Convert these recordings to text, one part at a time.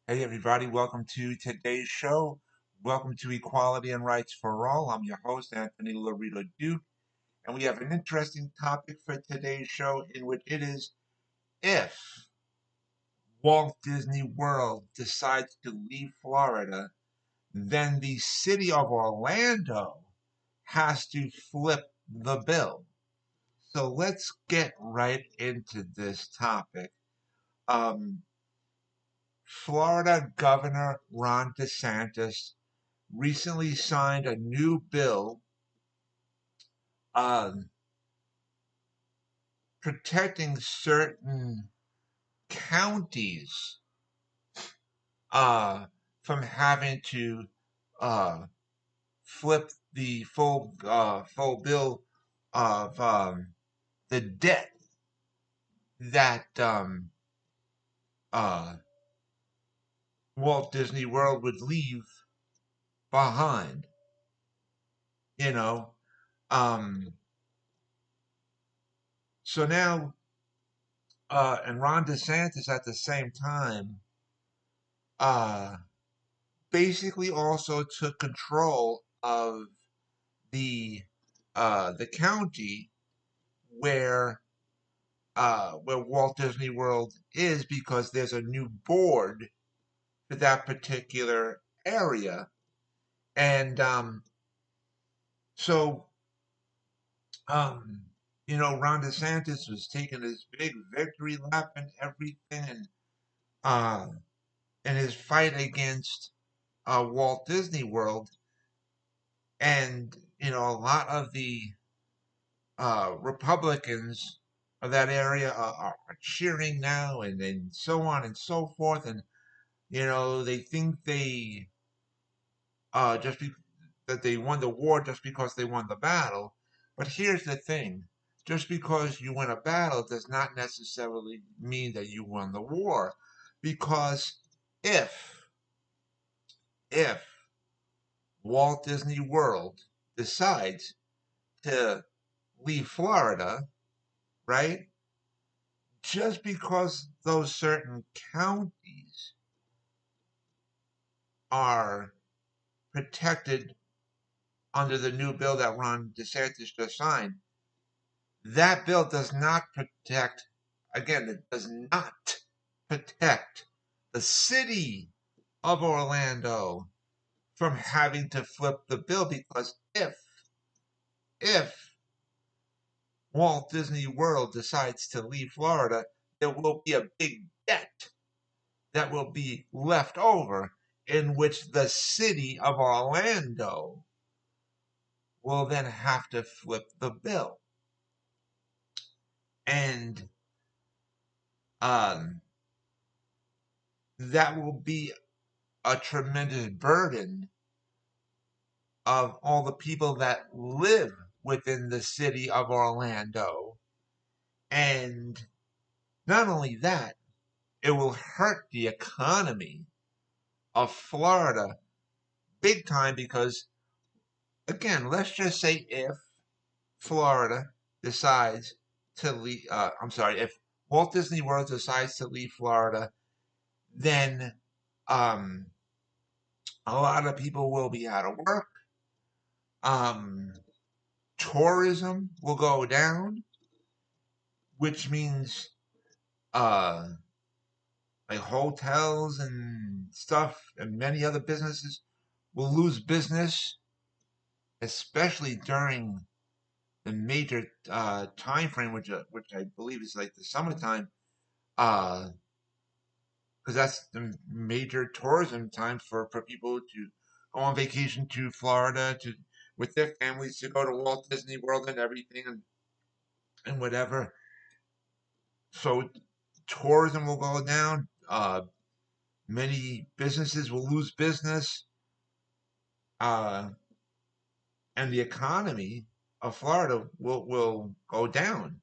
Hey everybody, welcome to today's show. Welcome to Equality and Rights for All. I'm your host, Anthony Lorito-Duke, and we have an interesting topic for today's show in which it is if Walt Disney World decides to leave Florida, then the city of Orlando has to flip the bill. So let's get right into this topic. Um, Florida Governor Ron DeSantis recently signed a new bill um, protecting certain counties uh, from having to uh, flip the full bill of the debt that uh, Walt Disney World would leave behind. You know, um, so now and Ron DeSantis at the same time uh, basically also took control of the county where where Walt Disney World is because there's a new board for that particular area, and so um, Ron DeSantis was taking this big victory lap and everything, and uh, in his fight against Walt Disney World, and a lot of the Republicans of that area are cheering now, and so on and so forth, and they think they just that they won the war just because they won the battle. But here's the thing: just because you win a battle does not necessarily mean that you won the war, because if if Walt Disney World decides to leave Florida, right? Just because those certain counties are protected under the new bill that Ron DeSantis just signed, that bill does not protect, again, it does not protect the city of Orlando from having to flip the bill because if Walt Disney World decides to leave Florida, there will be a big debt that will be left over in which the city of Orlando will then have to flip the bill. And um, that will be a tremendous burden of all the people that live within the city of Orlando. And not only that, it will hurt the economy of Florida big time because, again, let's just say if Florida decides to leave, I'm sorry, if Walt Disney World decides to leave Florida, then um, a lot of people will be out of work. Um, Tourism will go down, which means uh, like hotels and stuff and many other businesses will lose business, especially during the major time frame, which I believe is like the summertime, because that's the major tourism time for people to go on vacation to Florida to with their families to go to Walt Disney World and everything and whatever. So tourism will go down. Many businesses will lose business, uh, and the economy of Florida will go down.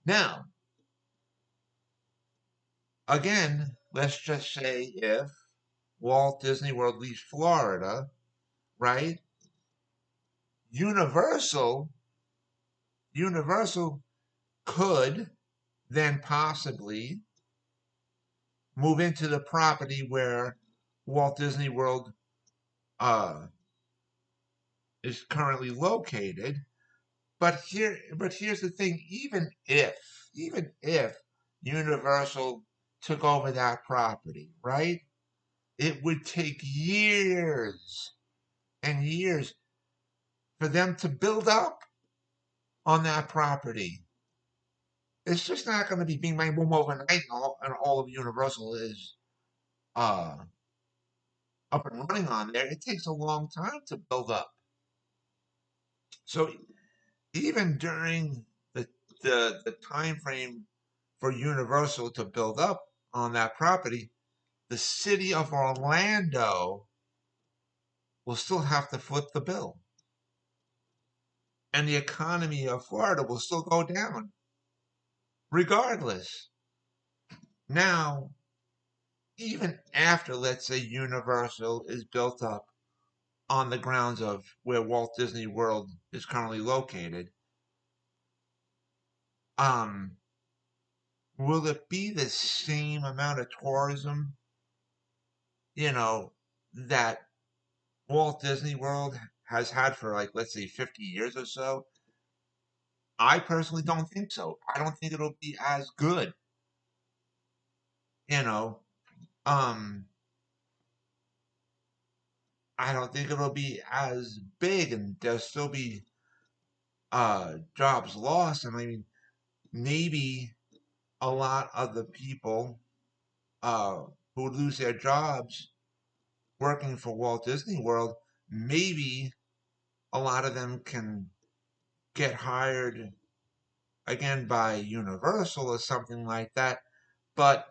Now, again, let's just say if Walt Disney World leaves Florida, right? Universal Universal could then possibly move into the property where Walt Disney World uh, is currently located. But here's the thing: even if Universal took over that property, right? It would take years and years for them to build up on that property. It's just not going to be being made boom overnight, and all of Universal is uh, up and running on there. It takes a long time to build up. So even during the the time frame for Universal to build up on that property, the city of Orlando will still have to foot the bill, and the economy of Florida will still go down regardless. Now, even after, let's say, Universal is built up on the grounds of where Walt Disney World is currently located, um, will it be the same amount of tourism, you know, that Walt Disney World has had for, like, let's say 50 years or so? I personally don't think so. I don't think it'll be as good, you know. Um, I don't think it'll be as big, and there'll still be jobs lost. And I mean, maybe a lot of the people uh who lose their jobs working for Walt Disney World, maybe a lot of them can get hired again by Universal or something like that. But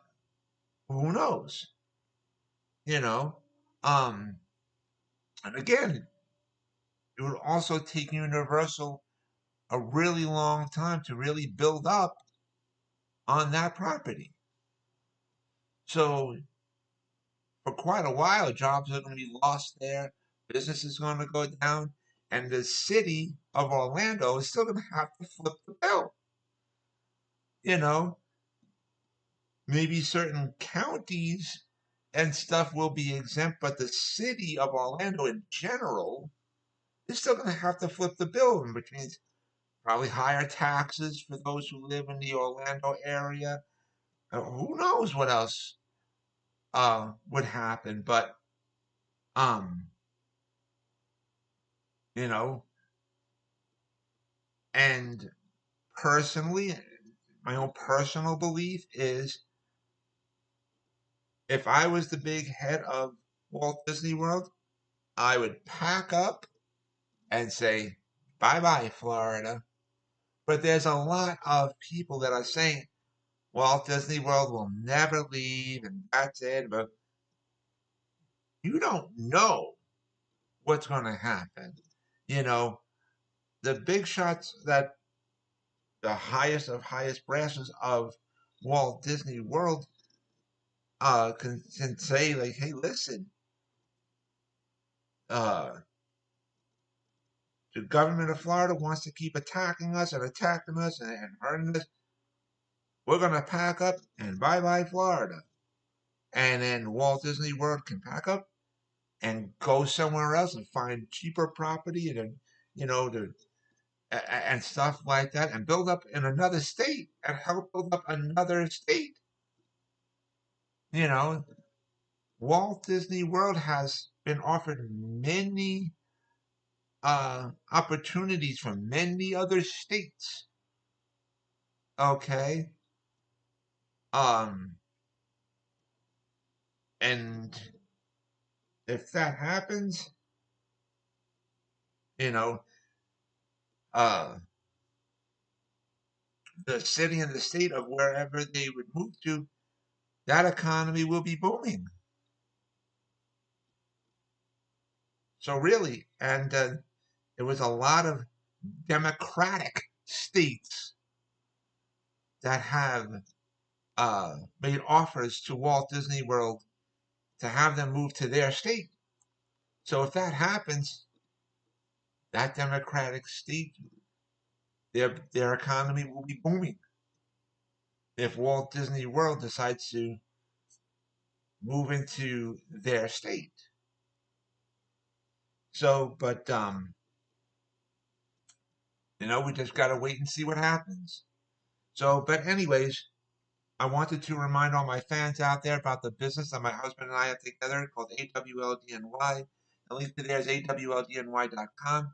who knows? You know? Um, and again, it would also take Universal a really long time to really build up on that property. So for quite a while, jobs are going to be lost there, business is going to go down, and the city of Orlando is still going to have to flip the bill. You know, maybe certain counties and stuff will be exempt, but the city of Orlando in general is still going to have to flip the bill, which means probably higher taxes for those who live in the Orlando area. Who knows what else would happen? But um, you know, and personally, my own personal belief is if I was the big head of Walt Disney World, I would pack up and say, bye bye, Florida. But there's a lot of people that are saying Walt Disney World will never leave and that's it. But you don't know what's going to happen. You know, the big shots that the highest of highest brasses of Walt Disney World can say, like, hey, listen, uh, the government of Florida wants to keep attacking us and hurting us. We're going to pack up and bye bye, Florida. And then Walt Disney World can pack up and go somewhere else and find cheaper property and, you know, and stuff like that and build up in another state and help build up another state. You know, Walt Disney World has been offered many opportunities from many other states. Okay. Um, and if that happens, you know, uh, the city and the state of wherever they would move to, that economy will be booming. So really, and there was a lot of democratic states that have made offers to Walt Disney World to have them move to their state. So if that happens, that democratic state, their economy will be booming. If Walt Disney World decides to move into their state. So, but we just gotta wait and see what happens. So, but anyways, I wanted to remind all my fans out there about the business that my husband and I have together called AWLDNY. The link to there is awldny.com.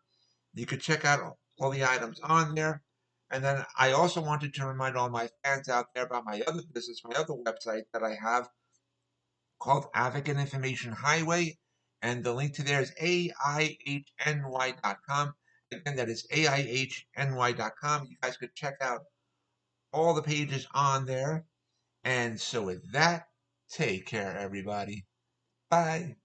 You could check out all the items on there. And then I also wanted to remind all my fans out there about my other business, my other website that I have called Advocate Information Highway. And the link to there is AIHNY.com. Again, that is AIHNY.com. You guys could check out all the pages on there. And so with that, take care, everybody. Bye.